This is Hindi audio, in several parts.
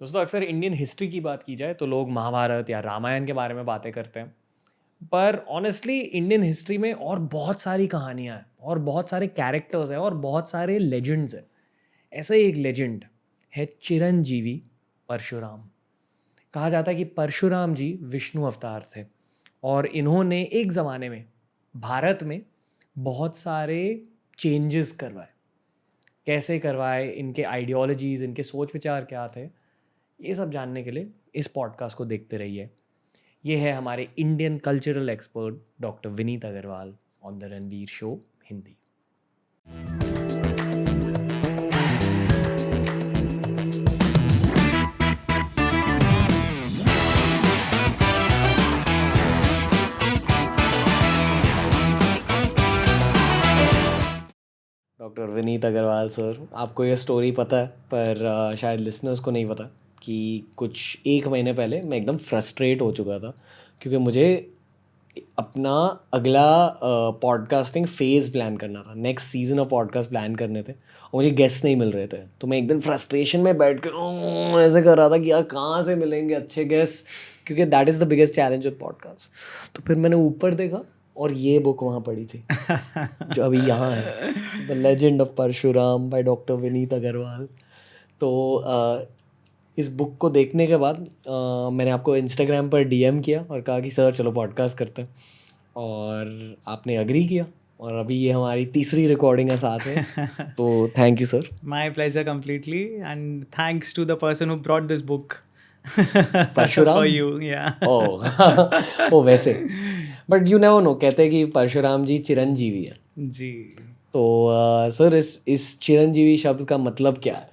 दोस्तों अक्सर इंडियन हिस्ट्री की बात की जाए तो लोग महाभारत या रामायण के बारे में बातें करते हैं। पर ऑनेस्टली इंडियन हिस्ट्री में और बहुत सारी कहानियाँ हैं और बहुत सारे कैरेक्टर्स हैं और बहुत सारे लेजेंड्स हैं। ऐसा ही एक लेजेंड है चिरंजीवी परशुराम। कहा जाता है कि परशुराम जी विष्णु अवतार थे और इन्होंने एक ज़माने में भारत में बहुत सारे चेंजेस करवाए। कैसे करवाए, इनके आइडियोलॉजीज़, इनके सोच विचार क्या थे, ये सब जानने के लिए इस पॉडकास्ट को देखते रहिए। ये है हमारे Indian cultural expert doctor Vineet Agarwal on the Ranveer show Hindi. Doctor Vineet Agarwal sir, आपको ये स्टोरी पता है पर शायद लिसनर्स को नहीं पता कि कुछ एक महीने पहले मैं एकदम फ्रस्ट्रेट हो चुका था क्योंकि मुझे अपना अगला पॉडकास्टिंग फेज़ प्लान करना था। Next season off podcast plan करने थे और मुझे गेस्ट नहीं मिल रहे थे। तो मैं एकदम फ्रस्ट्रेशन में बैठ के ऐसे कर रहा था कि यार कहाँ से मिलेंगे अच्छे गेस्ट, क्योंकि that is the biggest challenge with podcast. तो फिर मैंने ऊपर देखा और ये बुक वहाँ पड़ी थी जो अभी यहाँ है, the legend of Parshuram by doctor Vineet Agarwal. तो इस बुक को देखने के बाद मैंने आपको इंस्टाग्राम पर डीएम किया और कहा कि सर चलो पॉडकास्ट करते हैं, और आपने अग्री किया और अभी ये हमारी तीसरी रिकॉर्डिंग है साथ में। तो thank you sir. My pleasure completely, and thanks to the person who brought this book Parshuram for you. Yeah. ओ वैसे बट यू नेवर नो, कहते हैं कि परशुराम जी चिरंजीवी है। जी. तो सर इस चिरंजीवी शब्द का मतलब क्या है?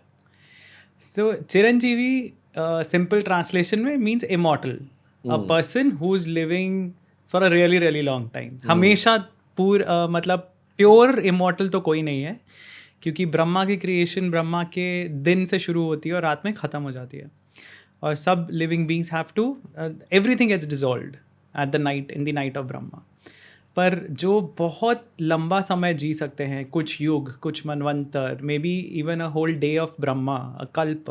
So Chiranjeevi, simple translation में means immortal, a person who's living for a really really long time. हमेशा मतलब प्योर इमॉर्टल तो कोई नहीं है, क्योंकि ब्रह्मा की क्रिएशन ब्रह्मा के दिन से शुरू होती है और रात में ख़त्म हो जाती है, और सब living beings have to, everything gets dissolved at the night, in the night of Brahma. पर जो बहुत लंबा समय जी सकते हैं, कुछ युग, कुछ मनवंतर, maybe even a whole day of Brahma, a kalpa,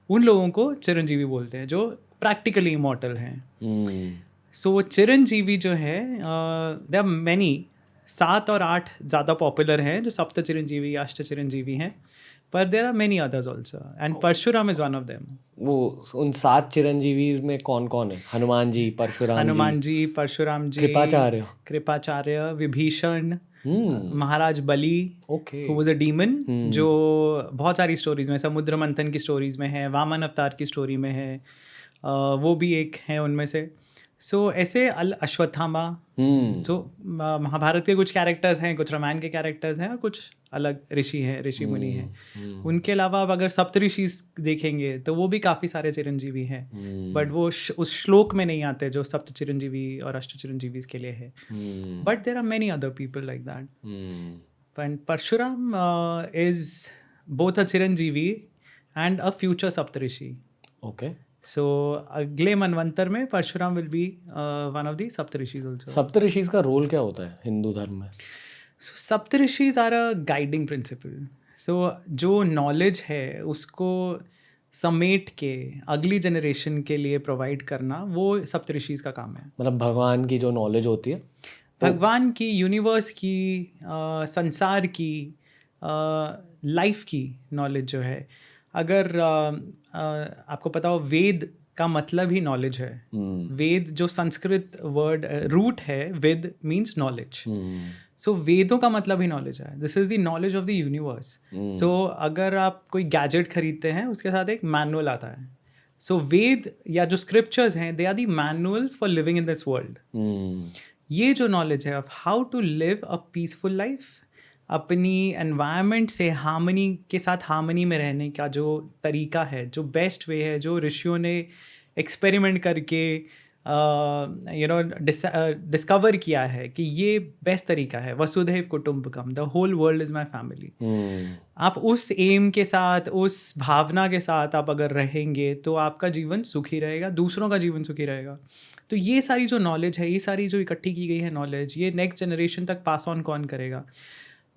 उन लोगों को चिरंजीवी बोलते हैं, जो प्रैक्टिकली इमॉर्टल हैं। सो चिरंजीवी जो है, दे आर मैनी, 7 और 8 ज़्यादा पॉपुलर हैं, जो सप्त चिरंजीवी, अष्ट चिरंजीवी हैं, पर there are many others also, and Parshuram is one of them. वो उन 7 चिरंजीवी में कौन कौन है? हनुमान जी, हनुमान जी, परशुराम जी, कृपाचार्य, विभीषण, महाराज बलि, who was a demon, जो बहुत सारी स्टोरीज में, समुद्र मंथन की स्टोरीज में है, वामन अवतार की स्टोरी में है, वो भी एक है उनमें से। सो ऐसे अश्वत्थामा, जो महाभारत के कुछ कैरेक्टर्स हैं, कुछ रामायण के कैरेक्टर्स हैं, और कुछ अलग ऋषि हैं, ऋषि मुनि हैं। उनके अलावा अब अगर सप्तऋषि देखेंगे तो वो भी काफ़ी सारे चिरंजीवी हैं, बट वो उस श्लोक में नहीं आते जो सप्त चिरंजीवी और अष्ट चिरंजीवी के लिए है। But there are many other people like that. Parshuram is both a chiranjeevi and a future saptarishi. Okay. So अगले मनवंतर में Parshuram will be one of the saptarishis also. सप्तऋषि का रोल क्या होता है हिंदू धर्म में? So, saptarishis are a guiding principle. So जो नॉलेज है उसको समेट के अगली जनरेशन के लिए प्रोवाइड करना, वो सप्तऋषिज का काम है। मतलब भगवान की जो नॉलेज होती है, भगवान की, यूनिवर्स की, संसार की, लाइफ की नॉलेज जो है, अगर आपको पता हो, वेद का मतलब ही नॉलेज है। वेद जो संस्कृत वर्ड रूट है, वेद मीन्स नॉलेज। सो वेदों का मतलब ही नॉलेज है। This is the knowledge of the universe. So अगर आप कोई गैजेट खरीदते हैं, उसके साथ एक मैनुअल आता है। सो वेद या जो स्क्रिप्चर्स हैं, they are the manual for living in this world. ये जो नॉलेज है of how to live a peaceful life, अपनी एनवायरनमेंट से हार्मनी के साथ हार्मनी में रहने का जो तरीका है, जो बेस्ट वे है, जो ऋषियों ने एक्सपेरिमेंट करके डिस्कवर किया है कि ये बेस्ट तरीका है। वसुधैव कुटुंबकम, the whole world is my family. आप उस एम के साथ, उस भावना के साथ आप अगर रहेंगे तो आपका जीवन सुखी रहेगा, दूसरों का जीवन सुखी रहेगा। तो ये सारी जो नॉलेज है, ये सारी जो इकट्ठी की गई है नॉलेज, ये नेक्स्ट जनरेशन तक पास ऑन कौन करेगा?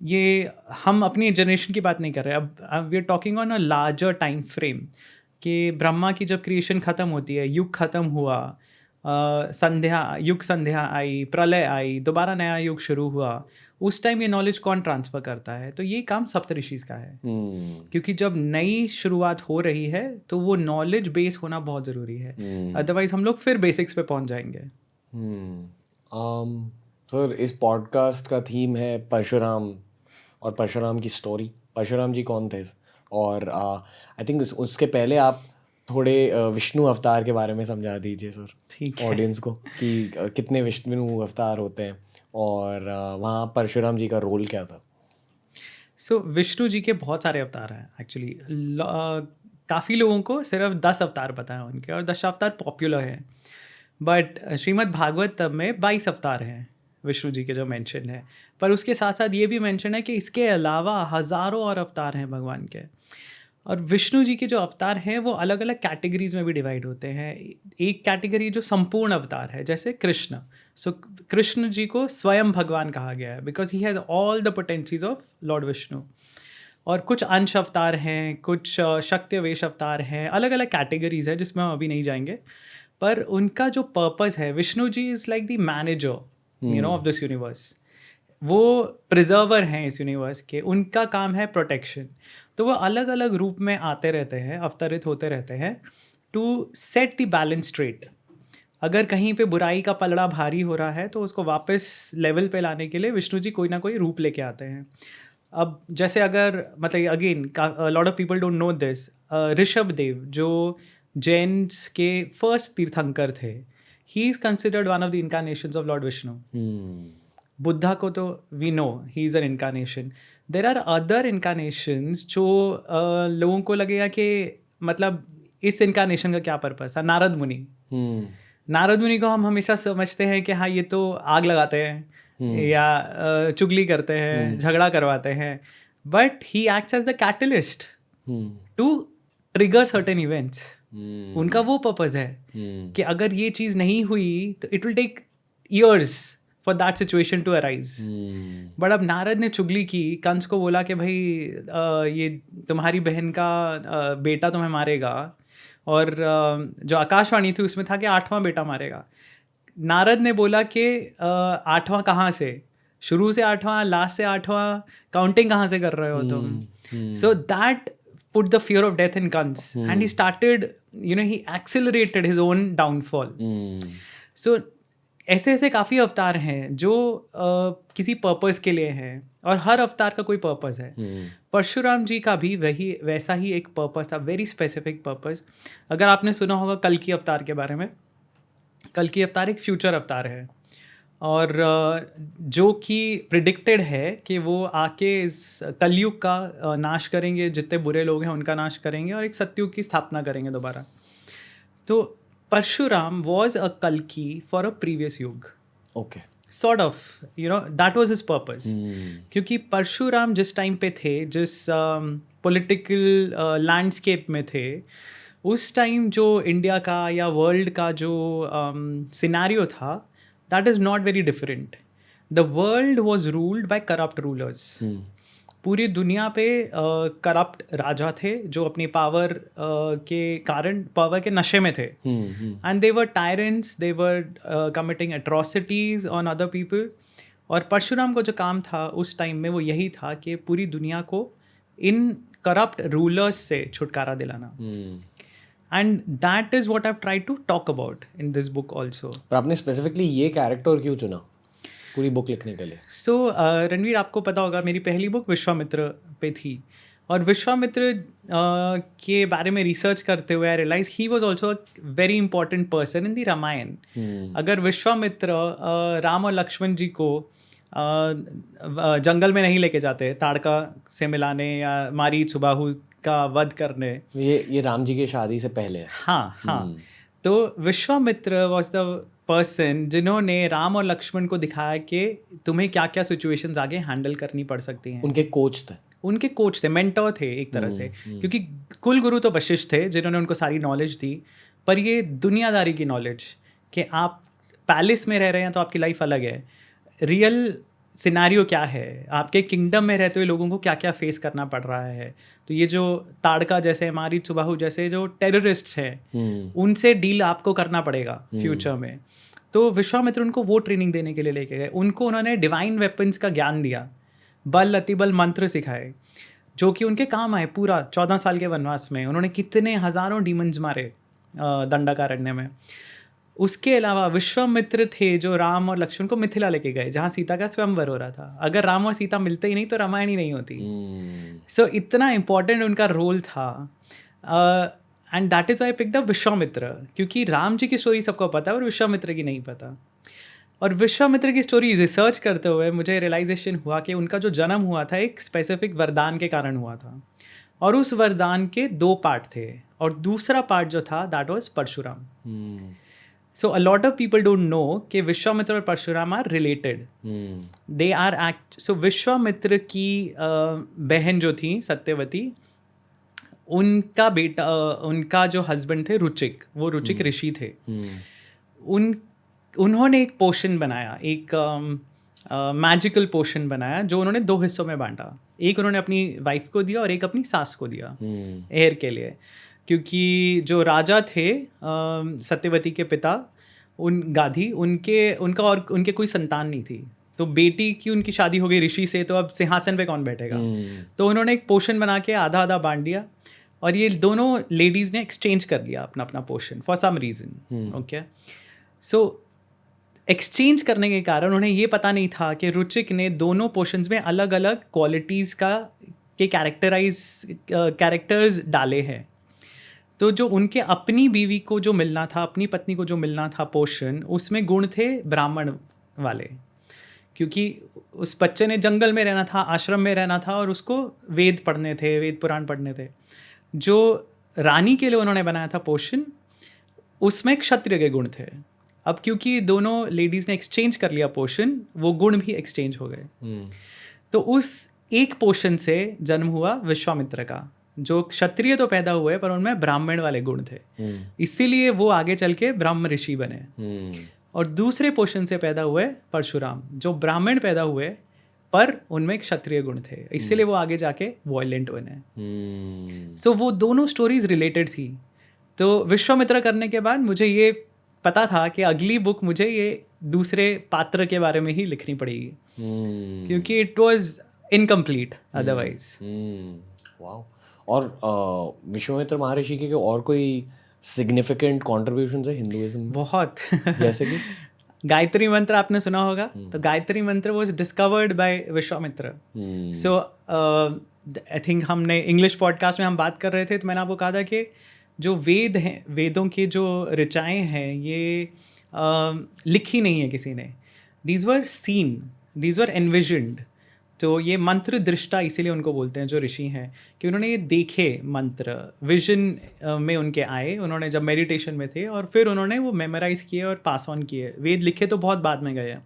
ये हम अपनी जनरेशन की बात नहीं कर रहे, अब we are talking on a larger time frame, कि ब्रह्मा की जब क्रिएशन ख़त्म होती है, युग ख़त्म हुआ, संध्या आई, प्रलय आई, दोबारा नया युग शुरू हुआ, उस टाइम ये नॉलेज कौन ट्रांसफ़र करता है? तो ये काम सप्तऋषि का है। क्योंकि जब नई शुरुआत हो रही है तो वो नॉलेज बेस होना बहुत ज़रूरी है, अदरवाइज हम लोग फिर बेसिक्स पे पहुंच जाएंगे। सर इस पॉडकास्ट का थीम है परशुराम और परशुराम की स्टोरी। परशुराम जी कौन थे? और आई थिंक उसके पहले आप थोड़े विष्णु अवतार के बारे में समझा दीजिए सर, ठीक है। ऑडियंस को, कि कितने विष्णु अवतार होते हैं और वहाँ परशुराम जी का रोल क्या था? सो विष्णु जी के बहुत सारे अवतार हैं एक्चुअली। काफ़ी लोगों को सिर्फ 10 अवतार पता है उनके, और 10 अवतार पॉपुलर हैं, बट श्रीमद् भागवत में 22 अवतार हैं विष्णु जी के जो मेंशन है। पर उसके साथ साथ ये भी मेंशन है कि इसके अलावा हज़ारों और अवतार हैं भगवान के। और विष्णु जी के जो अवतार हैं वो अलग अलग कैटेगरीज में भी डिवाइड होते हैं। एक कैटेगरी जो संपूर्ण अवतार है, जैसे कृष्ण। सो कृष्ण जी को स्वयं भगवान कहा गया है because he has all the potencies of lord Vishnu. और कुछ अंश अवतार हैं, कुछ शक्तिवेश अवतार हैं, अलग अलग कैटेगरीज है जिसमें हम अभी नहीं जाएंगे। पर उनका जो पर्पस है, Vishnu ji is like the manager of this universe. वो प्रिजर्वर हैं इस यूनिवर्स के, उनका काम है प्रोटेक्शन। तो वो अलग अलग रूप में आते रहते हैं, अवतरित होते रहते हैं to set the balance straight. अगर कहीं पे बुराई का पलड़ा भारी हो रहा है तो उसको वापस लेवल पे लाने के लिए विष्णु जी कोई ना कोई रूप लेके आते हैं। अब जैसे अगर मतलब again lot of people don't know this, Rishabh Dev जो जैन्स के फर्स्ट तीर्थंकर थे, he is considered one of the incarnations of lord Vishnu. Buddha को तो we know he is an incarnation. There are other incarnations जो लोगों को लगेगा कि मतलब इस इनकारनेशन का क्या पर्पस था। नारद मुनि, नारद मुनि को हम हमेशा समझते हैं कि हाँ ये तो आग लगाते हैं या चुगली करते हैं, झगड़ा करवाते हैं, but he acts as the catalyst to trigger certain events. उनका वो पर्पस है कि अगर ये चीज़ नहीं हुई तो it will take years for that situation to arise. But अब नारद ने चुगली की, कंस को बोला कि भाई ये तुम्हारी बहन का बेटा तुम्हें मारेगा, और जो आकाशवाणी थी उसमें था कि 8वां बेटा मारेगा। नारद ने बोला कि 8वां कहाँ से, शुरू से 8वां, लास्ट से 8वां, काउंटिंग कहाँ से कर रहे हो तुम? So that put the fear of death in Kans, and he started, he accelerated his own downfall. So ऐसे ऐसे काफ़ी अवतार हैं जो किसी पर्पस के लिए हैं, और हर अवतार का कोई पर्पस है। परशुराम जी का भी वैसा ही एक पर्पस था, वेरी स्पेसिफिक पर्पस। अगर आपने सुना होगा कल की अवतार के बारे में, कल की अवतार एक फ्यूचर अवतार है, और जो कि प्रिडिक्टेड है कि वो आके इस कलयुग का नाश करेंगे, जितने बुरे लोग हैं उनका नाश करेंगे, और एक सत्युग की स्थापना करेंगे दोबारा। तो परशुराम वॉज अ कल्कि फॉर अ प्रीवियस युग। Okay, sort of that was his purpose. क्योंकि परशुराम जिस टाइम पे थे, जिस पॉलिटिकल लैंडस्केप में थे, उस टाइम जो इंडिया का या वर्ल्ड का जो सिनेरियो था, that is not very different. The world was ruled by corrupt rulers. पूरी दुनिया पे करप्ट राजा थे जो अपनी पावर के कारण पावर के नशे में थे, and they were tyrants, they were committing atrocities on other people. और परशुराम को जो काम था उस टाइम में वो यही था कि पूरी दुनिया को इन करप्ट रूलर्स से छुटकारा दिलाना। And that is what I've tried to talk about in this book also. पर आपने स्पेसिफिकली ये कैरेक्टर क्यों चुना पूरी बुक लिखने के लिए? So रणवीर, आपको पता होगा मेरी पहली बुक विश्वामित्र पे थी, और विश्वामित्र के बारे में रिसर्च करते हुए I realise he was also a very important person in the Ramayan. अगर विश्वामित्र राम और लक्ष्मण जी को जंगल में नहीं लेके जाते ताड़का से मिलाने या मारीच सुबाहु का वध करने, ये राम जी की शादी से पहले है। हाँ। तो विश्वामित्र वॉज द पर्सन जिन्होंने राम और लक्ष्मण को दिखाया कि तुम्हें क्या क्या सिचुएशंस आगे हैंडल करनी पड़ सकती हैं। उनके कोच थे, मेंटर थे एक तरह से, क्योंकि कुल गुरु तो वशिष्ठ थे जिन्होंने उनको सारी नॉलेज दी, पर ये दुनियादारी की नॉलेज कि आप पैलेस में रह रहे हैं तो आपकी लाइफ अलग है, रियल सिनेरियो क्या है, आपके किंगडम में रहते हुए लोगों को क्या क्या फेस करना पड़ रहा है। तो ये जो ताड़का जैसे, मारी सुबाहु जैसे जो टेररिस्ट्स हैं, उनसे डील आपको करना पड़ेगा फ्यूचर में। तो विश्वामित्र उनको वो ट्रेनिंग देने के लिए लेके गए। उनको उन्होंने डिवाइन वेपन्स का ज्ञान दिया, बल अतिबल मंत्र सिखाए, जो कि उनके काम आए। पूरा 14 साल के वनवास में उन्होंने कितने हज़ारों डीमंस मारे दंडकारण्य में। उसके अलावा विश्वामित्र थे जो राम और लक्ष्मण को मिथिला लेके गए, जहाँ सीता का स्वयंवर हो रहा था। अगर राम और सीता मिलते ही नहीं तो रामायण ही नहीं होती। सो इतना इम्पोर्टेंट उनका रोल था। And that is I picked up Vishwamitra, क्योंकि राम जी की स्टोरी सबको पता है और विश्वामित्र की नहीं पता। और विश्वामित्र की स्टोरी रिसर्च करते हुए मुझे रियलाइजेशन हुआ कि उनका जो जन्म हुआ था एक स्पेसिफिक वरदान के कारण हुआ था, और उस वरदान के 2 पार्ट थे, और दूसरा पार्ट जो था that was Parshuram. So a lot of people don't know कि विश्वामित्र और Parshuram are related. They are so Vishwamitra की बहन जो थी सत्यवती, उनका बेटा, उनका जो हस्बैंड थे रुचिक, वो रुचिक ऋषि थे। उन्होंने एक पोशन बनाया, एक मैजिकल पोशन बनाया, जो उन्होंने 2 हिस्सों में बांटा। एक उन्होंने अपनी वाइफ को दिया और एक अपनी सास को दिया हेयर के लिए, क्योंकि जो राजा थे सत्यवती के पिता, गाधी, उनके कोई संतान नहीं थी। तो बेटी की उनकी शादी हो गई ऋषि से, तो अब सिंहासन पे कौन बैठेगा। तो उन्होंने एक पोशन बना के आधा आधा बांट दिया, और ये दोनों लेडीज़ ने एक्सचेंज कर लिया अपना अपना portion for some reason. Okay, so exchange करने के कारण उन्हें ये पता नहीं था कि रुचिक ने दोनों पोर्शंस में अलग अलग क्वालिटीज़ के कैरेक्टर्स डाले हैं। तो जो उनके अपनी बीवी को जो मिलना था, अपनी पत्नी को जो मिलना था पोर्शन, उसमें गुण थे ब्राह्मण वाले, क्योंकि उस बच्चे ने जंगल में रहना था, आश्रम में रहना था, और उसको वेद पढ़ने थे, वेद पुराण पढ़ने थे। जो रानी के लिए उन्होंने बनाया था पोर्शन, उसमें क्षत्रिय के गुण थे। अब क्योंकि दोनों लेडीज़ ने एक्सचेंज कर लिया पोर्शन, वो गुण भी एक्सचेंज हो गए। तो उस एक पोर्शन से जन्म हुआ विश्वामित्र का, जो क्षत्रिय तो पैदा हुए पर उनमें ब्राह्मण वाले गुण थे, इसीलिए वो आगे चल के ब्रह्म ऋषि बने। और दूसरे पोर्शन से पैदा हुए परशुराम, जो ब्राह्मण पैदा हुए पर उनमें क्षत्रिय गुण थे, इसीलिए वो आगे जाके वॉयलेंट बने। सो वो दोनों स्टोरीज रिलेटेड थी। तो विश्वामित्र करने के बाद मुझे ये पता था कि अगली बुक मुझे ये दूसरे पात्र के बारे में ही लिखनी पड़ेगी, क्योंकि it was incomplete otherwise. Wow. और विश्वामित्र महर्षि के और कोई सिग्निफिकेंट कॉन्ट्रीब्यूशंस है हिंदुइज्म में? बहुत जैसे कि गायत्री मंत्र आपने सुना होगा। तो गायत्री मंत्र was discovered by Vishwamitra. So I think हमने इंग्लिश पॉडकास्ट में हम बात कर रहे थे, तो मैंने आपको कहा था कि जो वेद हैं, वेदों की जो ऋचाएँ हैं, ये लिखी नहीं है किसी ने। These were seen, these were envisioned. तो ये मंत्र दृष्टा इसीलिए उनको बोलते हैं जो ऋषि हैं, कि उन्होंने ये देखे मंत्र, विजन में उनके आए, उन्होंने जब मेडिटेशन में थे, और फिर उन्होंने वो मेमोराइज किए और पास ऑन किए। वेद लिखे तो बहुत बाद में गए हैं,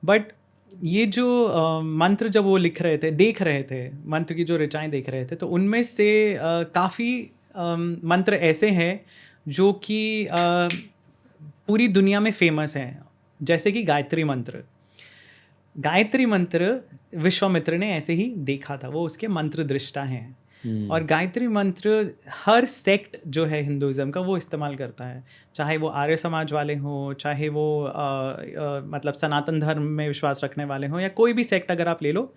बट ये जो मंत्र जब वो लिख रहे थे, देख रहे थे, मंत्र की जो ऋचाएँ देख रहे थे, तो उनमें से काफ़ी मंत्र ऐसे हैं जो कि पूरी दुनिया में फेमस हैं, जैसे कि गायत्री मंत्र। गायत्री मंत्र विश्वामित्र ने ऐसे ही देखा था, वो उसके मंत्र दृष्टा हैं। और गायत्री मंत्र हर सेक्ट जो है हिंदुइज्म का वो इस्तेमाल करता है, चाहे वो आर्य समाज वाले हों, चाहे वो मतलब सनातन धर्म में विश्वास रखने वाले हों, या कोई भी सेक्ट अगर आप ले लो,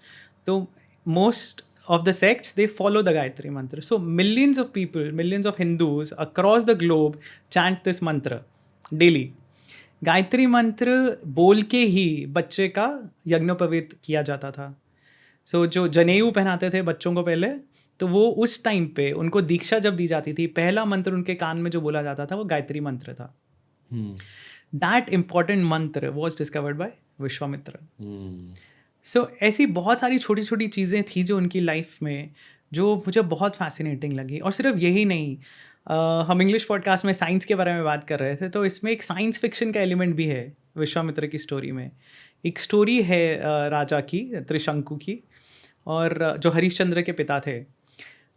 तो most of the sects, they follow the Gayatri mantra. So millions of people, millions of Hindus across the globe chant this mantra daily. Gayatri मंत्र बोल के ही बच्चे का यज्ञोपवीत किया जाता था। सो जो जनेऊ पहनाते थे बच्चों को पहले, तो वो उस टाइम पे उनको दीक्षा जब दी जाती थी, पहला मंत्र उनके कान में जो बोला जाता था वो गायत्री मंत्र था। दैट इम्पॉर्टेंट मंत्र वॉज डिस्कवर्ड बाय विश्वामित्र। सो ऐसी बहुत सारी छोटी छोटी चीज़ें थी जो उनकी लाइफ में, जो मुझे बहुत फैसिनेटिंग लगी। और सिर्फ यही नहीं, हम इंग्लिश पॉडकास्ट में साइंस के बारे में बात कर रहे थे, तो इसमें एक साइंस फिक्शन का एलिमेंट भी है विश्वामित्र की स्टोरी में। एक स्टोरी है राजा की, त्रिशंकु की, और जो हरिश्चंद्र के पिता थे,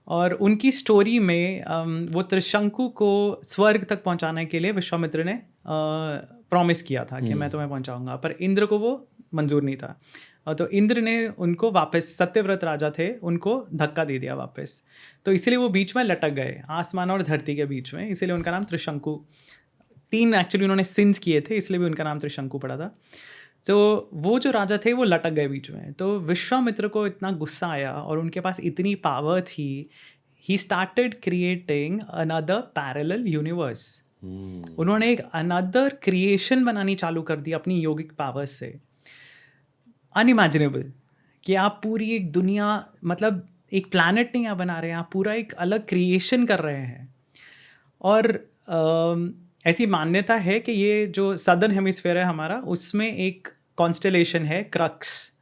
और उनकी स्टोरी में वो त्रिशंकु को स्वर्ग तक पहुंचाने के लिए विश्वामित्र ने प्रॉमिस किया था कि मैं तुम्हें पहुंचाऊंगा, पर इंद्र को वो मंजूर नहीं था। तो इंद्र ने उनको वापस, सत्यव्रत राजा थे, उनको धक्का दे दिया वापस। तो इसीलिए वो बीच में लटक गए, आसमान और धरती के बीच में, इसीलिए उनका नाम त्रिशंकु। 3 एक्चुअली उन्होंने सिंस किए थे, इसलिए भी उनका नाम त्रिशंकु पड़ा था। तो वो जो राजा थे वो लटक गए बीच में। तो विश्वामित्र को इतना गुस्सा आया और उनके पास इतनी पावर थी, he started creating another parallel universe. उन्होंने एक अनदर क्रिएशन बनानी चालू कर दी अपनी योगिक पावर्स से। अनइमेजिनेबल कि आप पूरी एक दुनिया, मतलब एक प्लैनेट नहीं आप बना रहे हैं, आप पूरा एक अलग क्रिएशन कर रहे हैं। और ऐसी मान्यता है कि ये जो सदर्न हेमिस्फेयर है हमारा, उसमें एक कॉन्स्टेलेशन है क्रक्स,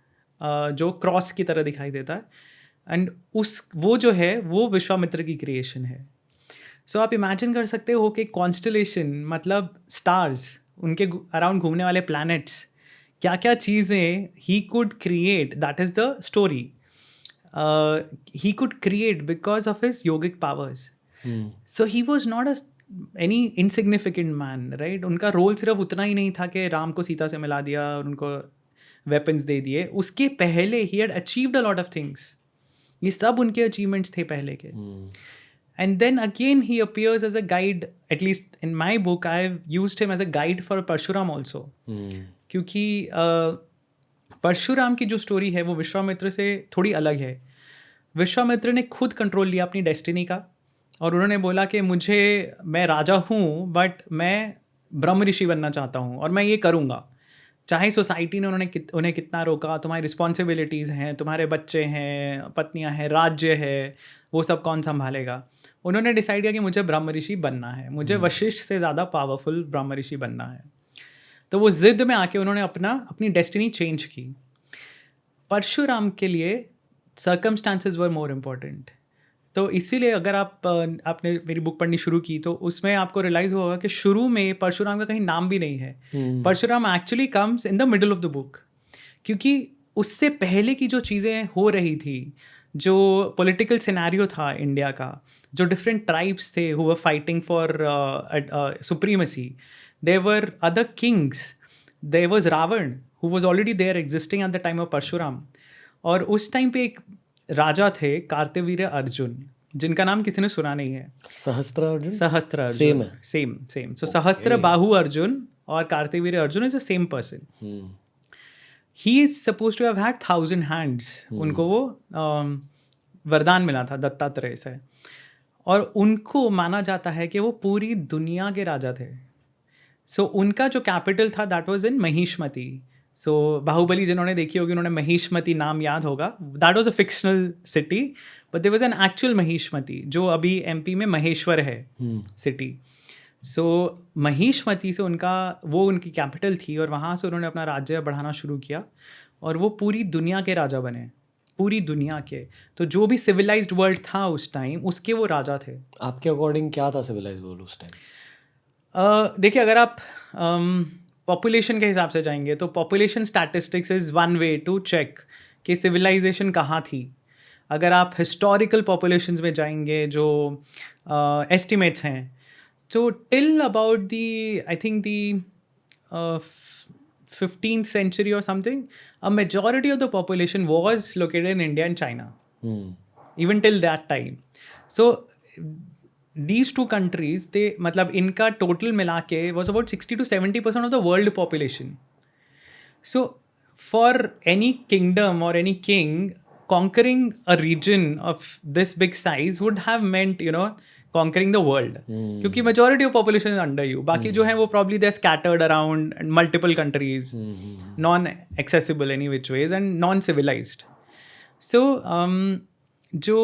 जो क्रॉस की तरह दिखाई देता है, एंड वो जो है वो विश्वामित्र की क्रिएशन है। सो आप इमेजिन कर सकते हो कि कॉन्स्टेलेशन मतलब स्टार्स, उनके अराउंड घूमने वाले प्लैनेट्स, क्या क्या चीज़ें he could create, that is the story. He could create because of his yogic powers. So he was not any insignificant man, right. उनका रोल सिर्फ उतना ही नहीं था कि राम को सीता से मिला दिया और उनको वेपन्स दे दिए। उसके पहले he had achieved a lot of things. ये सब उनके अचीवमेंट्स थे पहले के। And then again he appears as a guide, at least in my book I have used him as a guide for Parshuram also. क्योंकि परशुराम की जो स्टोरी है वो विश्वामित्र से थोड़ी अलग है। विश्वामित्र ने खुद कंट्रोल लिया अपनी डेस्टिनी का, और उन्होंने बोला कि मैं राजा हूँ बट मैं ब्रह्म ऋषि बनना चाहता हूँ और मैं ये करूँगा, चाहे सोसाइटी ने उन्हें कितना रोका। तुम्हारी रिस्पॉन्सिबिलिटीज़ हैं, तुम्हारे बच्चे हैं, पत्नियाँ हैं, राज्य है, वो सब कौन संभालेगा। उन्होंने डिसाइड किया कि मुझे ब्रह्म ऋषि बनना है, मुझे वशिष्ठ से ज़्यादा पावरफुल ब्रह्म ऋषि बनना है। तो वो ज़िद में आके उन्होंने अपनी डेस्टिनी चेंज की। परशुराम के लिए सर्कमस्टांसेस वर मोर इम्पोर्टेंट। तो इसीलिए अगर आपने मेरी बुक पढ़नी शुरू की तो उसमें आपको रियलाइज़ होगा कि शुरू में परशुराम का कहीं नाम भी नहीं है। Parshuram actually comes in the middle of the book, क्योंकि उससे पहले की जो चीज़ें हो रही थी, जो पॉलिटिकल सिनेरियो था इंडिया का, जो डिफरेंट ट्राइब्स थे who were fighting for supremacy, there were other kings, there was Ravana who was already there existing at the time of Parshuram. और उस टाइम पे एक राजा थे कार्तवीर्य अर्जुन, जिनका नाम किसी ने सुना नहीं है। सहस्त्र अर्जुन सेम है, सेम। सो सहस्त्र बाहु अर्जुन और Kartavirya Arjun is the same person. He is suppose to have had 1000 hands. उनको वो वरदान मिला था दत्तात्रेय से, और उनको माना जाता है कि वो पूरी दुनिया के राजा थे। सो उनका जो कैपिटल था that was in Mahishmati. So Baahubali जिन्होंने देखी होगी उन्होंने महिष्मति नाम याद होगा। That was a fictional city but there was an actual Mahishmati, जो अभी एमपी में महेश्वर है सिटी। सो महिष्मति से उनकी कैपिटल थी, और वहाँ से उन्होंने अपना राज्य बढ़ाना शुरू किया, और वो पूरी दुनिया के राजा बने, पूरी दुनिया के। तो जो भी सिविलाइज्ड वर्ल्ड था उस टाइम, उसके वो राजा थे। आपके अकॉर्डिंग क्या था सिविलाइज्ड वर्ल्ड उस टाइम? देखिए, अगर आप पॉपुलेशन के हिसाब से जाएंगे तो population statistics is one way to check कि सिविलाइजेशन कहाँ थी। अगर आप हिस्टोरिकल पॉपुलेशंस में जाएंगे, जो एस्टिमेट्स हैं, तो till about the I think the 15th century or something, a majority of the population was located in India and China. Even till that time. So these two countries, मतलब इनका टोटल मिला के was about 60 to 70% of the world population. So for any kingdom or any king, conquering a region of this big size would have meant, conquering the world. क्योंकि majority of population is under you. बाकी जो हैं वो probably they're scattered around multiple countries, non-accessible any which ways and non-civilized. So जो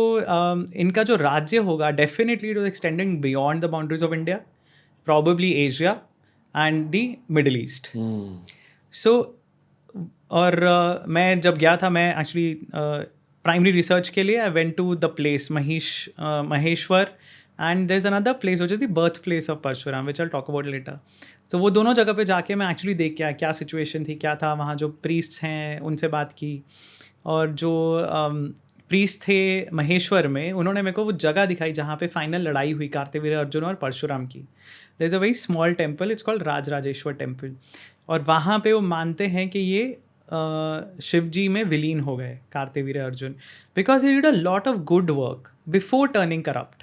इनका जो राज्य होगा, definitely it was extending beyond the boundaries of India, probably Asia and the Middle East. So और मैं जब गया था, मैं actually primary research के लिए I went to the place Maheshwar, and there's another place which is the birthplace of Parshuram, which I'll talk about later. So वो दोनों जगह पे जाके मैं एक्चुअली देख के आया क्या सिचुएशन थी, क्या था वहाँ। जो प्रीस्ट्स हैं उनसे बात की, और जो प्रीस्ट थे महेश्वर में, उन्होंने मेरे को वो जगह दिखाई जहाँ पे फाइनल लड़ाई हुई कार्तवीर्य अर्जुन और परशुराम की। There is a very small temple, it's called Rajrajeshwar temple, और वहाँ पे वो मानते हैं कि ये शिव जी में विलीन हो गए Kartavirya Arjun, because he did a lot of good work before turning corrupt.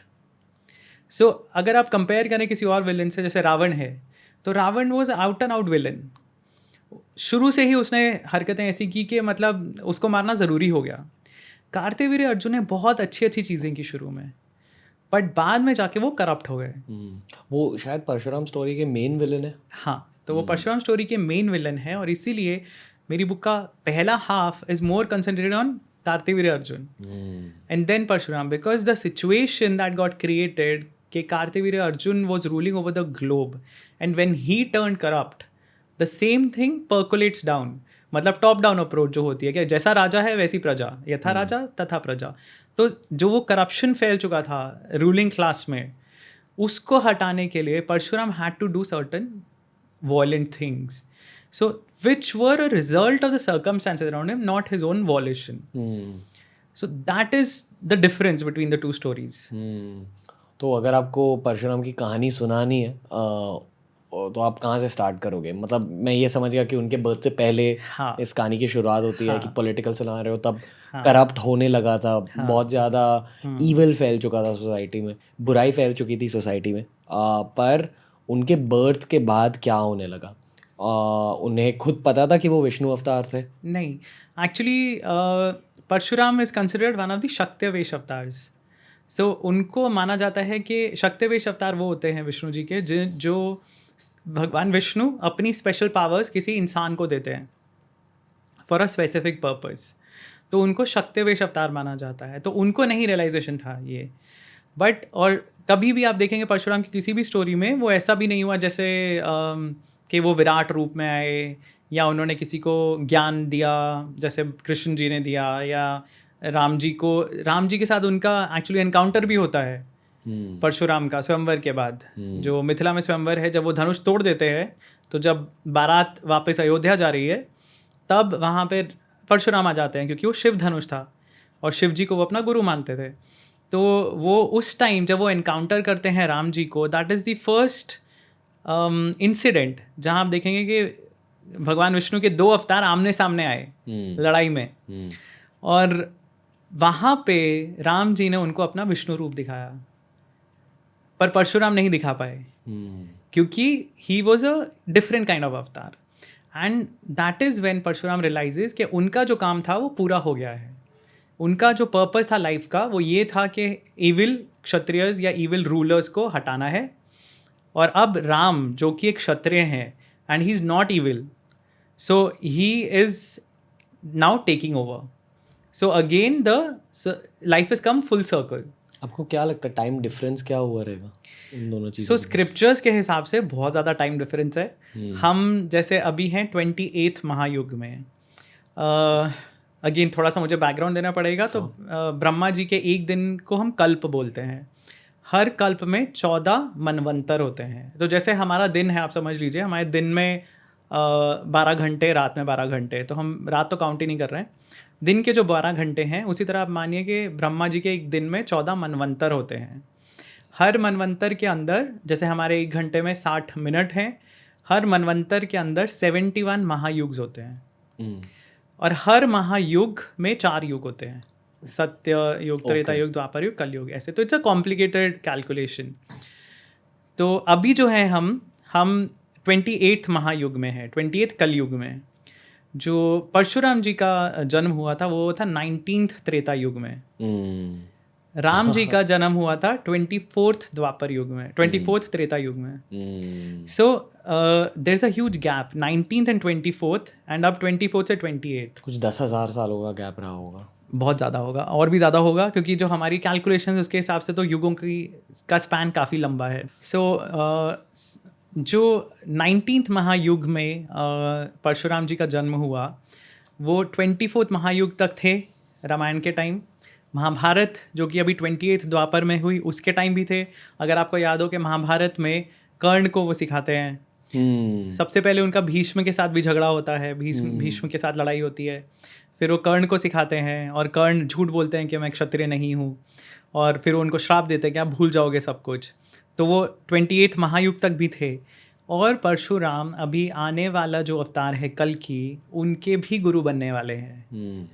So अगर आप कंपेयर करें किसी और विलन से, जैसे रावण है, तो Ravana was out and out villain. शुरू से ही उसने हरकतें ऐसी की कि मतलब उसको मारना ज़रूरी हो गया. कार्तवीर्य अर्जुन ने बहुत अच्छी अच्छी चीज़ें की शुरू में, बट बाद में जाके वो करप्ट हो गए. वो शायद परशुराम स्टोरी के मेन विलन है. हाँ, तो वो परशुराम स्टोरी के मेन विलन है, और इसीलिए मेरी बुक का पहला half is more concentrated on Kartavirya Arjun and then Parshuram, because the situation that got created कि Kartavirya Arjun was ruling over the globe, and when he turn corrupt the same thing percolates down. मतलब टॉप डाउन अप्रोच जो होती है कि जैसा राजा है वैसी प्रजा, यथा राजा तथा प्रजा. तो जो वो करप्शन फैल चुका था रूलिंग क्लास में, उसको हटाने के लिए Parshuram had to do certain violent things, so which were a result of the circumstances around him, not his own volition. So that is the difference between the two stories. तो अगर आपको परशुराम की कहानी सुनानी है तो आप कहाँ से स्टार्ट करोगे? मतलब मैं ये समझ गया कि उनके बर्थ से पहले इस कहानी की शुरुआत होती है कि पॉलिटिकल सुना रहे हो, तब करप्ट होने लगा था, बहुत ज़्यादा ईविल फैल चुका था सोसाइटी में, बुराई फैल चुकी थी सोसाइटी में. पर उनके बर्थ के बाद क्या होने लगा? उन्हें खुद पता था कि वो विष्णु अवतार थे? नहीं, actually Parshuram is considered one of the shaktivesh avatars. So उनको माना जाता है कि शक्तिवेश अवतार वो होते हैं विष्णु जी के जो भगवान विष्णु अपनी स्पेशल पावर्स किसी इंसान को देते हैं फॉर अ स्पेसिफिक पर्पस. तो उनको शक्तिवेश अवतार माना जाता है. तो उनको नहीं रियलाइजेशन था ये. बट और कभी भी आप देखेंगे परशुराम की किसी भी स्टोरी में वो ऐसा भी नहीं हुआ जैसे कि वो विराट रूप में आए या उन्होंने किसी को ज्ञान दिया जैसे कृष्ण जी ने दिया, या राम जी के साथ उनका एक्चुअली एनकाउंटर भी होता है परशुराम का स्वयंवर के बाद. जो मिथिला में स्वयंवर है, जब वो धनुष तोड़ देते हैं, तो जब बारात वापस अयोध्या जा रही है तब वहाँ पे परशुराम आ जाते हैं, क्योंकि वो शिव धनुष था और शिव जी को वो अपना गुरु मानते थे. तो वो उस टाइम जब वो एनकाउंटर करते हैं राम जी को, that is the first incident जहाँ आप देखेंगे कि भगवान विष्णु के दो अवतार आमने सामने आए लड़ाई में. और वहाँ पे राम जी ने उनको अपना विष्णु रूप दिखाया, पर परशुराम नहीं दिखा पाए क्योंकि he was a different kind of avatar. And that is when Parshuram realises कि उनका जो काम था वो पूरा हो गया है. उनका जो पर्पस था लाइफ का वो ये था कि इविल क्षत्रियज या इविल रूलर्स को हटाना है, और अब राम जो कि एक क्षत्रिय हैं and he is not evil, so he is now taking over. So again the life is come full circle. आपको क्या लगता है टाइम डिफरेंस क्या हुआ रहेगा इन दोनों चीज़ों? सो स्क्रिप्चर्स के हिसाब से बहुत ज़्यादा टाइम डिफरेंस है. हम जैसे अभी हैं 28th महायुग में. अगेन थोड़ा सा मुझे बैकग्राउंड देना पड़ेगा. तो ब्रह्मा जी के एक दिन को हम कल्प बोलते हैं. हर कल्प में 14 मनवंतर होते हैं. तो जैसे हमारा दिन है, आप समझ लीजिए हमारे दिन में 12 घंटे, रात में 12 घंटे, तो हम रात तो काउंट ही नहीं कर रहे हैं. दिन के जो 12 घंटे हैं, उसी तरह आप मानिए कि ब्रह्मा जी के एक दिन में 14 मनवंतर होते हैं. हर मनवंतर के अंदर, जैसे हमारे एक घंटे में 60 मिनट हैं, हर मनवंतर के अंदर 71 महायुग होते हैं. और हर महायुग में 4 युग होते हैं, सत्य युग, त्रेता युग, द्वापर युग, कलयुग, ऐसे. तो इट्स अ कॉम्प्लिकेटेड कैलकुलेशन. तो अभी जो है हम 28th महायुग में है, 28th कलयुग में. जो परशुराम जी का जन्म हुआ था वो था 19th त्रेता युग में. राम जी का जन्म हुआ था 24th द्वापर युग में, 24th त्रेता युग में. So there is a huge gap 19th and 24th, and अब 24th से 28th. कुछ 10,000 सालों का गैप रहा होगा. बहुत ज़्यादा होगा, और भी ज़्यादा होगा, क्योंकि जो हमारी कैलकुलेशन उसके हिसाब से तो युगों का स्पैन काफ़ी लंबा है. सो जो 19th महायुग में परशुराम जी का जन्म हुआ, वो 24th महायुग तक थे रामायण के टाइम. महाभारत जो कि अभी 28th द्वापर में हुई, उसके टाइम भी थे. अगर आपको याद हो कि महाभारत में कर्ण को वो सिखाते हैं. सबसे पहले उनका भीष्म के साथ भी झगड़ा होता है, भीष्म के साथ लड़ाई होती है. फिर वो कर्ण को सिखाते हैं, और कर्ण झूठ बोलते हैं कि मैं क्षत्रिय नहीं हूँ, और फिर वो उनको श्राप देते हैं कि आप भूल जाओगे सब कुछ. तो वो 28th महायुग तक भी थे. और परशुराम अभी आने वाला जो अवतार है कल की, उनके भी गुरु बनने वाले हैं।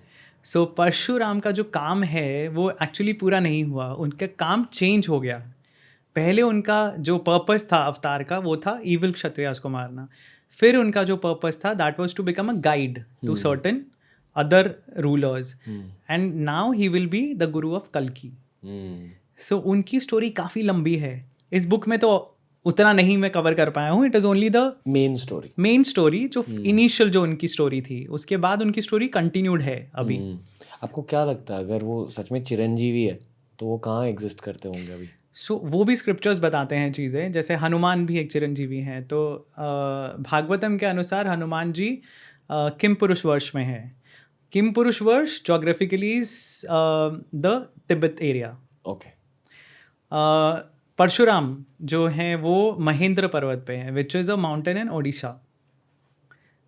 सो परशुराम का जो काम है वो एक्चुअली पूरा नहीं हुआ, उनका काम चेंज हो गया। पहले उनका जो पर्पस था अवतार का वो था इविल क्षत्रियास को मारना, फिर उनका जो पर्पस था that was to become a guide to certain other rulers, and now he will be the guru of कल्कि। सो उनकी स्टोरी काफ़ी लंबी है, इस बुक में तो उतना नहीं मैं कवर कर पाया हूँ। It is only the main story जो इनिशियल जो उनकी स्टोरी थी, उसके बाद उनकी स्टोरी कंटिन्यूड है अभी। आपको क्या लगता है अगर वो सच में चिरंजीवी है तो वो कहाँ एग्जिस्ट करते होंगे अभी? सो वो भी स्क्रिप्चर्स बताते हैं चीज़ें, जैसे हनुमान भी एक चिरंजीवी हैं। तो भागवतम के अनुसार हनुमान जी किम पुरुष वर्ष में है। Kim Purush Varsh geographically the Tibet area. Okay. Parshuram जो हैं वो महेंद्र पर्वत पे हैं, which is a mountain in Odisha.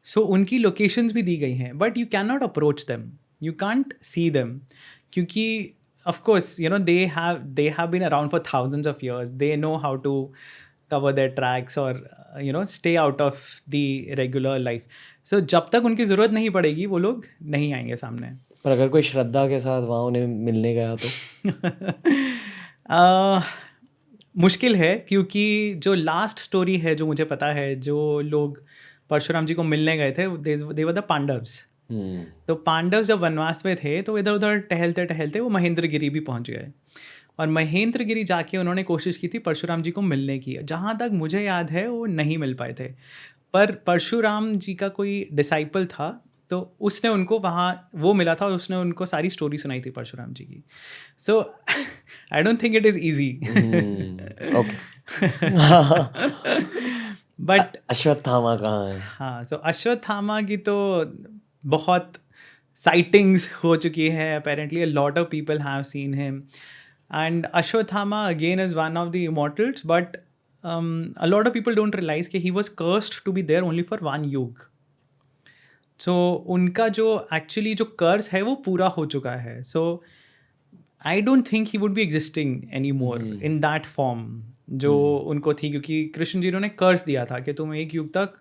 So उनकी लोकेशंस भी दी गई हैं, but you can not approach them, you can't see them, क्योंकि of course you know they have been around for thousands of years. They know how to cover their tracks or you know stay out of the regular life. So जब तक उनकी ज़रूरत नहीं पड़ेगी वो लोग नहीं आएंगे सामने। पर अगर कोई श्रद्धा के साथ वहाँ उन्हें मिलने गया तो मुश्किल है, क्योंकि जो लास्ट स्टोरी है जो मुझे पता है, जो लोग परशुराम जी को मिलने गए थे दे वर द पांडव्स। तो पांडव जब वनवास में थे तो इधर उधर टहलते टहलते वो महेंद्रगिरी भी पहुंच गए, और महेंद्रगिरी जाके उन्होंने कोशिश की थी परशुराम जी को मिलने की। जहाँ तक मुझे याद है वो नहीं मिल पाए थे, पर परशुराम जी का कोई डिसाइपल था तो उसने उनको वहाँ वो मिला था और उसने उनको सारी स्टोरी सुनाई थी परशुराम जी की। So I don't think it is easy. But Ashwatthama कहाँ है? हाँ, सो अश्वत्थामा की तो बहुत साइटिंग्स हो चुकी है। Apparently a lot of people have seen him, and Ashwatthama again is one of the immortals, but a lot of people don't realize कि he was cursed to be there only for one युग। सो उनका जो एक्चुअली जो कर्स है वो पूरा हो चुका है। So I don't think he would be existing any more in that form जो उनको थी, क्योंकि कृष्ण जी ने कर्स दिया था कि तुम एक युग तक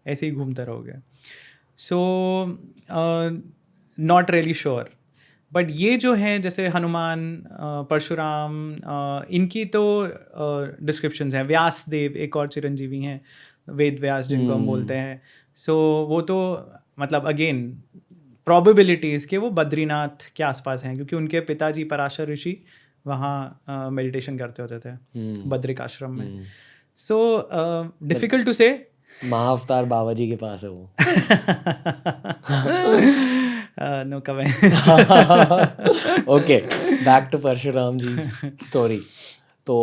ऐसे ही घूमते रहोगे। So not really sure, but ये जो हैं जैसे हनुमान, परशुराम, इनकी तो डिस्क्रिप्शंस हैं। व्यास देव एक और चिरंजीवी हैं, वेद व्यास जिनको हम बोलते हैं। सो वो तो मतलब अगेन प्रोबेबिलिटीज़ के वो बद्रीनाथ के आसपास हैं, क्योंकि उनके पिताजी पराशर ऋषि वहाँ मेडिटेशन करते होते थे बद्रिक आश्रम में। सो डिफ़िकल्ट टू से। महाअवतार बाबा जी के पास है वो। No comment. Okay, back to Parshuram ji story. तो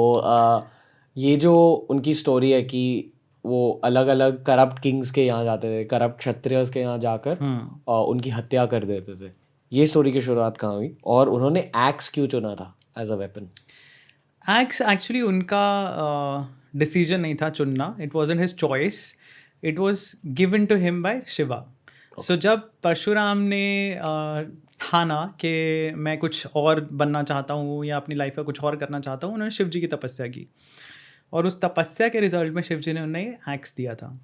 ये जो उनकी स्टोरी है कि वो अलग अलग करप्ट किंग्स के यहाँ जाते थे, करप्ट क्षत्रियस के यहाँ जाकर उनकी हत्या कर देते थे। ये स्टोरी की शुरुआत कहाँ हुई और उन्होंने एक्स क्यों चुना था as a weapon? Axe actually उनका डिसीजन नहीं था चुनना, it wasn't his choice, it was given to him by Shiva. So जब परशुराम ने ठाना कि मैं कुछ और बनना चाहता हूँ या अपनी लाइफ का कुछ और करना चाहता हूँ, उन्होंने शिव जी की तपस्या की, और उस तपस्या के रिजल्ट में शिव जी ने उन्हें एक्स दिया था।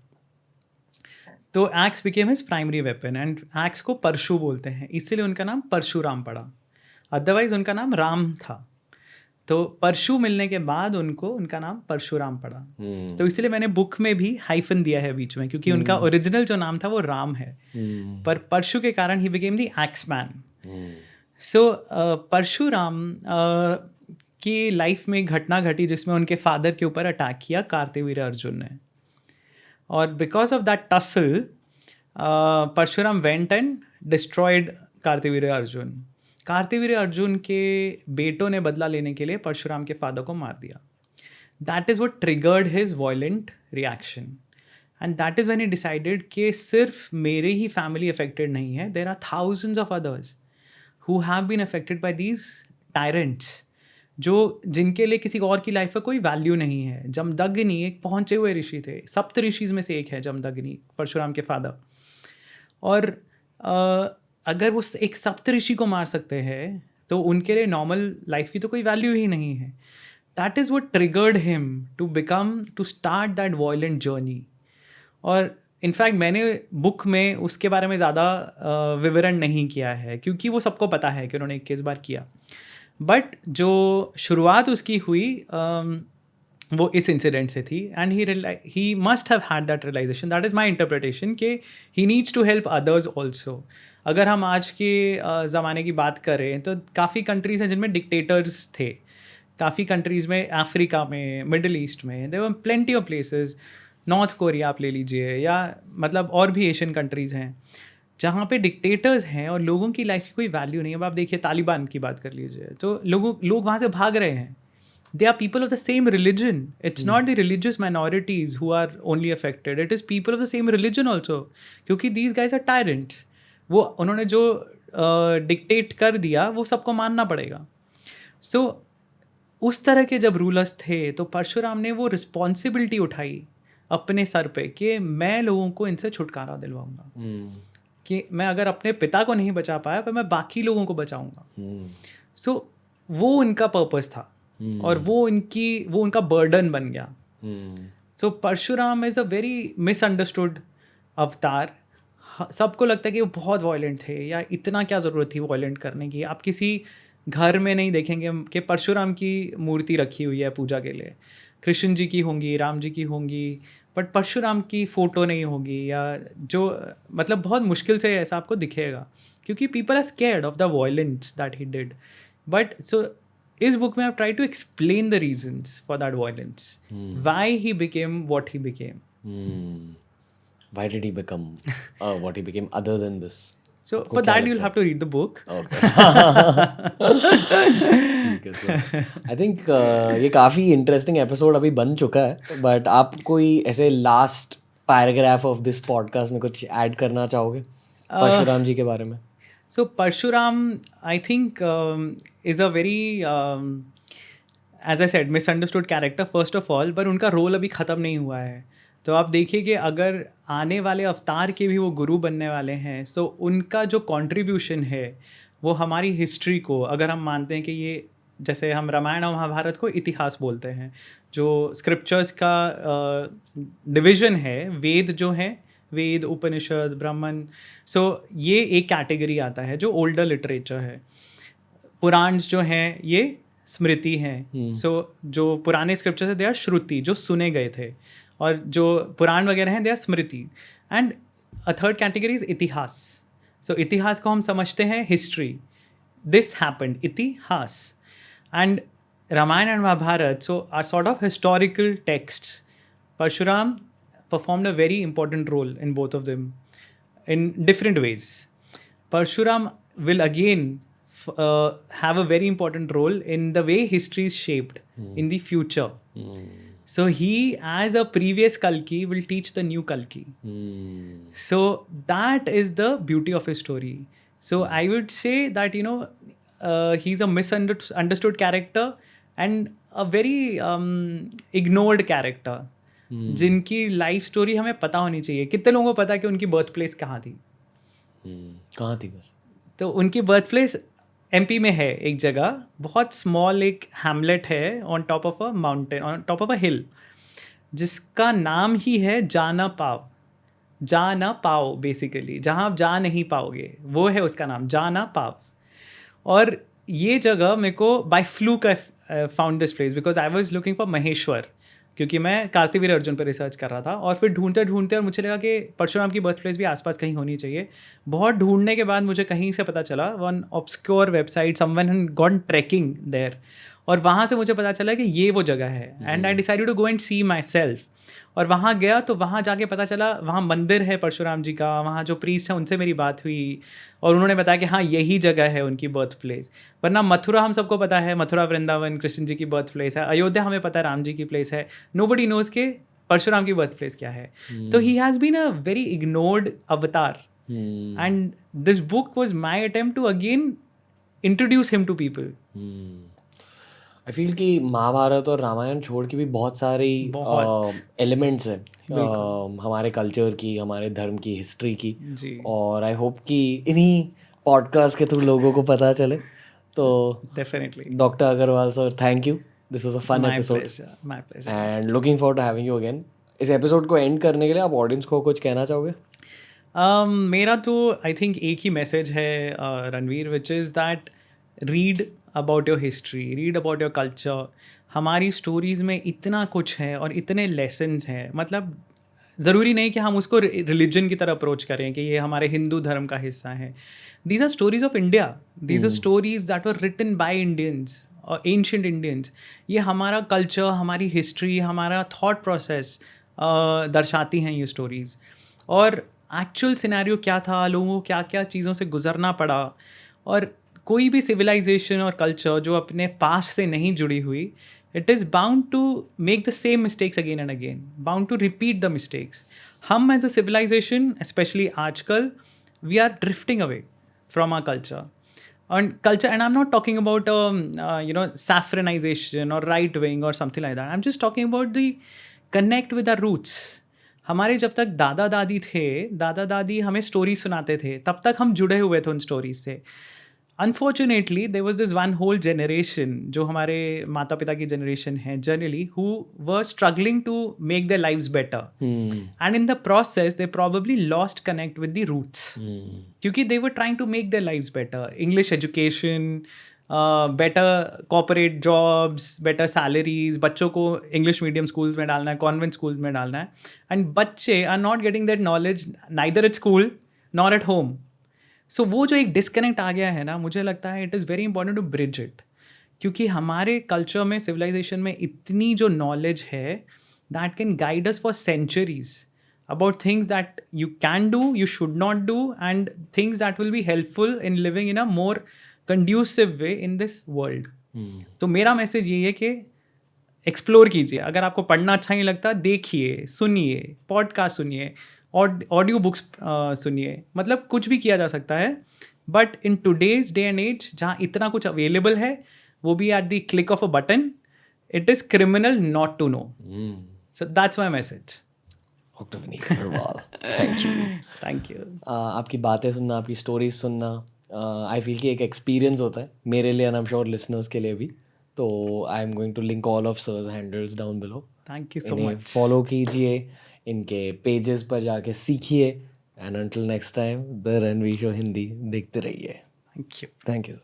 तो x became his primary weapon, and x को परशु बोलते हैं, इसीलिए उनका नाम परशुराम पड़ा। अदरवाइज उनका नाम राम था, तो परशु मिलने के बाद उनको उनका नाम परशुराम पड़ा। तो इसलिए मैंने बुक में भी हाइफन दिया है बीच में, क्योंकि उनका ओरिजिनल जो नाम था वो राम है, पर परशु के कारण ही became the axe man. So Parshuram की लाइफ में घटना घटी जिसमें उनके फादर के ऊपर अटैक किया कार्तिवीर्य अर्जुन ने, और because of that tussle Parshuram went and destroyed Kartavirya Arjun. Kartavirya Arjun के बेटों ने बदला लेने के लिए परशुराम के फादर को मार दिया। That is what triggered his violent reaction, and that is when he decided कि सिर्फ मेरे ही फैमिली अफेक्टेड नहीं है, there are thousands of others who have been affected by these tyrants, जो जिनके लिए किसी और की लाइफ का कोई वैल्यू नहीं है। जमदग्नि एक पहुँचे हुए ऋषि थे, सप्त ऋषिज में से एक है जमदग्नि, परशुराम के फादर, और अगर वो एक सप्त ऋषि को मार सकते हैं तो उनके लिए नॉर्मल लाइफ की तो कोई वैल्यू ही नहीं है। that is what triggered him to start that violent journey. और इनफैक्ट मैंने बुक में उसके बारे में ज़्यादा विवरण नहीं किया है क्योंकि वो सबको पता है कि उन्होंने 21 बार किया, बट जो शुरुआत उसकी हुई वो इस इंसिडेंट से थी, and he must have had that realisation, that is my interpretation, कि he needs to help others also. अगर हम आज के ज़माने की बात करें तो काफ़ी कंट्रीज़ हैं जिनमें डिक्टेटर्स थे, काफ़ी कंट्रीज़ में, अफ्रीका में, मिडल ईस्ट में, there were plenty of places, North Korea आप ले लीजिए, या मतलब और भी एशियन कंट्रीज़ हैं जहाँ पे डिक्टेटर्स हैं और लोगों की लाइफ की कोई वैल्यू नहीं है. अब आप देखिए तालिबान की बात कर लीजिए, तो लोग वहाँ से भाग रहे हैं. They are people of the same religion. It's not the religious minorities who are only affected. It is people of the same religion also. क्योंकि these guys are tyrants. वो उन्होंने जो डिक्टेट कर दिया वो सबको मानना पड़ेगा. So उस तरह के जब रूलर्स थे तो परशुराम ने वो रिस्पॉन्सिबिलिटी उठाई अपने सर पे कि मैं लोगों को इनसे छुटकारा दिलवाऊंगा, कि मैं अगर अपने पिता को नहीं बचा पाया पर मैं बाकी लोगों को बचाऊंगा. So वो उनका पर्पस था और वो उनका बर्डन बन गया. So Parshuram is a very misunderstood avatar. सबको लगता है कि वो बहुत वायलेंट थे, या इतना क्या ज़रूरत थी वायलेंट करने की. आप किसी घर में नहीं देखेंगे कि परशुराम की मूर्ति रखी हुई है पूजा के लिए. कृष्ण जी की होंगी, राम जी की होंगी, बट परशुराम की फ़ोटो नहीं होगी, या जो मतलब बहुत मुश्किल से ऐसा आपको दिखेगा, क्योंकि people are scared of the violence that he did. But so इस बुक में I try to explain the reasons for that violence, why he became what he became. Why did he become what he became other than this? So for that you'll have to read the book. Okay. ठीक है सर. आई थिंक ये काफ़ी इंटरेस्टिंग एपिसोड अभी बन चुका है, बट आप कोई ऐसे last paragraph of this podcast में कुछ ऐड करना चाहोगे परशुराम जी के बारे में? So Parshuram, I think, is a very, as I said, misunderstood character first of all, पर उनका रोल अभी ख़त्म नहीं हुआ है. तो आप देखिए कि अगर आने वाले अवतार के भी वो गुरु बनने वाले हैं, सो उनका जो कंट्रीब्यूशन है वो हमारी हिस्ट्री को, अगर हम मानते हैं कि ये, जैसे हम रामायण और महाभारत को इतिहास बोलते हैं, जो स्क्रिप्चर्स का डिवीज़न है, वेद जो है, वेद, उपनिषद, ब्राह्मण, सो ये एक कैटेगरी आता है जो ओल्डर लिटरेचर है. पुराण्स जो हैं ये स्मृति हैं. सो जो पुराने स्क्रिप्चर्स है दे आर श्रुति, जो सुने गए थे, और जो पुराण वगैरह हैं they are Smriti. And a third category is Itihas. So Itihas को हम समझते हैं history, this happened, Itihas. And Ramayana and Mahabharata so are sort of historical texts. Parshuram performed a very important role in both of them in different ways. Parshuram will again have a very important role in the way history is shaped in the future. So he, as a previous Kalki, will teach the new Kalki. So that is the beauty of his story. So I would say that, you know, he's a misunderstood character and a very ignored character. जिनकी लाइफ स्टोरी हमें पता होनी चाहिए. कितने लोगों को पता है कि उनकी बर्थ प्लेस कहाँ थी? कहाँ थी बस? तो उनकी बर्थ प्लेस एमपी में है एक जगह, बहुत स्मॉल एक हैमलेट है on top of a mountain, on top of a hill, जिसका नाम ही है जाना पाव. जाना पाओ बेसिकली, जहाँ आप जा नहीं पाओगे, वो है उसका नाम, जाना पाव. और ये जगह मेरे को by fluke I found this place because I was looking for Maheshwar, क्योंकि मैं कार्तिवीर अर्जुन पर रिसर्च कर रहा था. और फिर ढूंढते ढूंढते और मुझे लगा कि परशुराम की बर्थ प्लेस भी आसपास कहीं होनी चाहिए. बहुत ढूंढने के बाद मुझे कहीं से पता चला, one obscure website, someone had gone trekking there, और वहाँ से मुझे पता चला कि ये वो जगह है. And I decided to go and see myself. और वहाँ गया तो वहाँ जाके पता चला वहाँ मंदिर है परशुराम जी का, वहाँ जो प्रीस्ट है उनसे मेरी बात हुई और उन्होंने बताया कि हाँ यही जगह है उनकी बर्थ प्लेस. वरना मथुरा हम सबको पता है, मथुरा वृंदावन कृष्ण जी की बर्थ प्लेस है. अयोध्या हमें पता है राम जी की प्लेस है. नोबडी नोज के परशुराम की बर्थ प्लेस क्या है. तो he has been a very ignored avatar. And this book was my attempt to again introduce him to people. I feel कि महाभारत और रामायण छोड़ के भी बहुत सारी एलिमेंट्स हैं हमारे कल्चर की, हमारे धर्म की, हिस्ट्री की जी. और आई होप कि इन्हीं पॉडकास्ट के थ्रू लोगों को पता चले. तो definitely doctor Agarwal sir, thank you this was a fun My episode pleasure. My pleasure. And looking forward to having you again. इस एपिसोड को एंड करने के लिए आप ऑडियंस को कुछ कहना चाहोगे? मेरा तो आई थिंक एक ही मैसेज है Ranveer, which is that read about your history, read about your culture. हमारी स्टोरीज़ में इतना कुछ है और इतने लेसन्स हैं. मतलब ज़रूरी नहीं कि हम उसको रिलीजन की तरह अप्रोच करें कि ये हमारे हिंदू धर्म का हिस्सा है. These are stories of India. These are stories that were written by Indians और एंशियंट इंडियंस. ये हमारा कल्चर, हमारी हिस्ट्री, हमारा थॉट प्रोसेस दर्शाती हैं ये स्टोरीज़. और एक्चुअल सिनेरियो क्या था, लोगों को क्या क्या चीज़ों से गुजरना पड़ा. और कोई भी सिविलाइजेशन और कल्चर जो अपने पास्ट से नहीं जुड़ी हुई, it is bound to make the same mistakes again and again, bound to repeat the mistakes. हम एज अ सिविलाइजेशन, स्पेशली आजकल, we are drifting away from our culture. And culture, and I'm not talking about saffronization or right wing or something like that. I'm just talking about the connect with our roots. हमारे जब तक दादा दादी थे, दादा दादी हमें स्टोरी सुनाते थे, तब तक हम जुड़े हुए थे उन स्टोरीज से. Unfortunately there was this one whole generation, जो हमारे माता पिता की जनरेशन है generally, who were struggling to make their lives better. And in the process they probably lost connect with the roots, क्योंकि they were trying to make their lives better. English education, better corporate jobs, better salaries, बच्चों को इंग्लिश मीडियम स्कूल्स में डालना है, कॉन्वेंट स्कूल्स में डालना है. एंड बच्चे are not getting that knowledge neither at school nor at home. So वो जो एक डिस्कनेक्ट आ गया है ना, मुझे लगता है it is very important to bridge it. क्योंकि हमारे कल्चर में, सिविलाइजेशन में इतनी जो नॉलेज है that can guide us for centuries about things that you can do, you should not do, and things that will be helpful in living in a more conducive way in this world. तो मेरा मैसेज यही है कि एक्सप्लोर कीजिए. अगर आपको पढ़ना अच्छा नहीं लगता, देखिए, सुनिए, पॉडकास्ट सुनिए, ऑडियो बुक्स सुनिए. मतलब कुछ भी किया जा सकता है. But in today's day and age, जहाँ इतना कुछ अवेलेबल है, वो भी at the click of a button, it is criminal not to know. So that's my message. Doctor Vineet Agarwal, thank you. Thank you. आपकी बातें सुनना, आपकी स्टोरीज सुनना, आई फील कि एक एक्सपीरियंस होता है मेरे लिए, and I am sure listeners के लिए भी. तो I am going to link all of sir's handles down below. Thank you so much. Follow कीजिए, इनके पेजेस पर जाके सीखिए. And until next time, the Ranveer show Hindi देखते रहिए. Thank you. Thank you.